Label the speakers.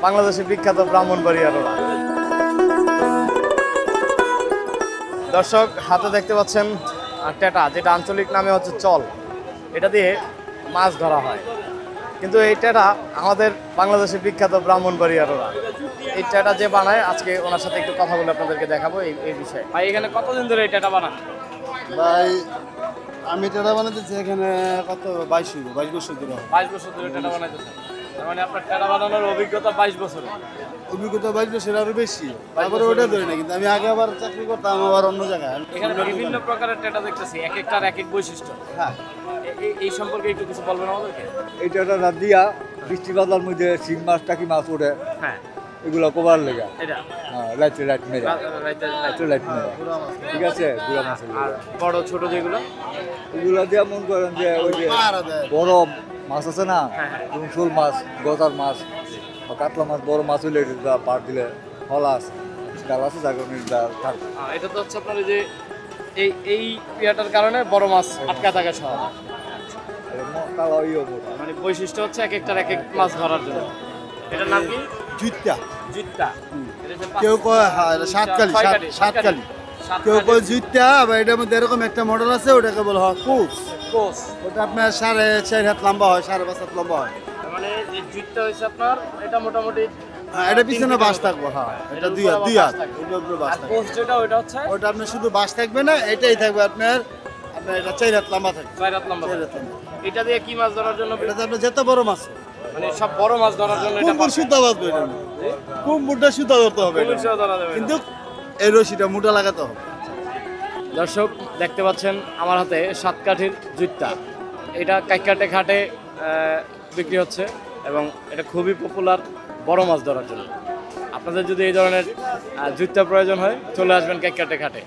Speaker 1: বাংলাদেশের বিখ্যাত ব্রাহ্মণবাড়িয়া রোড। দর্শক হাতে দেখতে পাচ্ছেন টেটা, যেটা আঞ্চলিক নামে হচ্ছে চল। এটা দিয়ে মাছ ধরা হয়, কিন্তু এই টেটা আমাদের বাংলাদেশের বিখ্যাত ব্রাহ্মণবাড়িয়া রোড। এই টেটা যে বানায়, আজকে ওনার সাথে একটু কথা বলে আপনাদেরকে দেখাবো এই বিষয়ে। ভাই এখানে কতদিন ধরে এই টেটা বানান?
Speaker 2: ভাই আমি টেটা বানাতেছি এখানে কত 22 বছর ধরে।
Speaker 1: 22 বছর ধরে টেটা বানাইতেছেন, তার মানে আপনার টেটা বানানোর অভিজ্ঞতা 22 বছরের।
Speaker 2: অভিজ্ঞতা 22 বছর আরো বেশি। তারপরে ওটা ধরে না, কিন্তু আমি আগে আবার চাকরি করতাম আবার অন্য জায়গায়।
Speaker 1: এখানে বিভিন্ন প্রকারের টেটা দেখতেছি, এক একটার এক এক বৈশিষ্ট্য।
Speaker 2: হ্যাঁ,
Speaker 1: এই সম্পর্কে একটু কিছু বলবেন আমাদেরকে?
Speaker 3: এইটা রাত দিয়া বৃষ্টি বাজার মধ্যে শিং মাছ টাকি মাছ ওঠে,
Speaker 1: হ্যাঁ,
Speaker 3: এগুলো কবার লেগা।
Speaker 1: এটা
Speaker 3: লাইট মেরে লাইট মেরে, ঠিক আছে। গুড়া মাছ
Speaker 1: আর বড় ছোট যেগুলো,
Speaker 3: এগুলো দিয়ে মন করেন যে ওই যে
Speaker 2: পাহারা দেয়।
Speaker 3: বড় মাছ আছে না,
Speaker 1: হ্যাঁ, হ্যাঁ।
Speaker 3: যেমন শোল মাছ, গজার মাছ বা কাতলা মাছ, বড় মাছ হইলে এটা পার দিলে হলা আছে, ডাল আছে, যার কারণে এটা থাকবে।
Speaker 1: এটা তো হচ্ছে আপনার এই যে এই পিয়াটার কারণে বড় মাছ আটকা থাকে সব।
Speaker 3: কালা ইয়ে মোটা।
Speaker 1: মানে বৈশিষ্ট্য হচ্ছে এক একটার এক এক মাছ ধরার জন্য। এটার নাম কি?
Speaker 2: জুইতা।
Speaker 1: জিত্তা। এটা যে
Speaker 2: কেউ কয় হ্যাঁ এটা সাতকালি, সাতকালি। কেউ কয় জুইতা, আবার এটার মধ্যে এরকম একটা মডেল আছে, ওটাকে বলা হয় কোচ।
Speaker 1: কোস।
Speaker 2: ওটা আপনার 4.5 হাত লম্বা হয়, 5.5 হাত লম্বা হয়।
Speaker 1: তার মানে এই জিত্তা হচ্ছে আপনার, এটা মোটামুটি
Speaker 2: হ্যাঁ, এটা পিছনে বাঁশ থাকবে। হ্যাঁ, এটা
Speaker 1: এটার
Speaker 2: 2
Speaker 1: উপরে
Speaker 2: হাত,
Speaker 1: আবার
Speaker 2: 2
Speaker 1: বাঁশ
Speaker 2: হাত।
Speaker 1: থাকবে।
Speaker 2: ওটার উপরে বাঁশ
Speaker 1: আর
Speaker 2: থাকবে।
Speaker 1: কোস যেটা ওইটা হচ্ছে
Speaker 2: ওটা আপনার শুধু বাঁশ থাকবে না, এটাই থাকবে আপনার এটা 4 হাত লম্বা থাকবে।
Speaker 1: 4 হাত লম্বা।
Speaker 2: 4 হাত লম্বা।
Speaker 1: এটা দিয়ে কি মাছ ধরার জন্য?
Speaker 2: এটাতে আপনার যত বড় মাছ,
Speaker 1: মানে সব বড় মাছ ধরার জন্য এটা
Speaker 2: কুমড় সুতা বাঁধবে এটা। কুমড়টা সুতা ধরতে হবে এটা।
Speaker 1: কুমির ধরা যাবে না।
Speaker 2: কিন্তু এই রশিটা মোটা লাগাতে হবে।
Speaker 1: দর্শক দেখতে পাচ্ছেন আমার হাতে সাতকাঠির জুত্তা। এটা কাইকাটে ঘাটে বিক্রি হচ্ছে এবং এটা খুবই পপুলার বড় মাছ ধরার জন্য। আপনাদের যদি এই ধরনের জুত্তা প্রয়োজন হয়, চলে আসবেন কাইকাটে ঘাটে।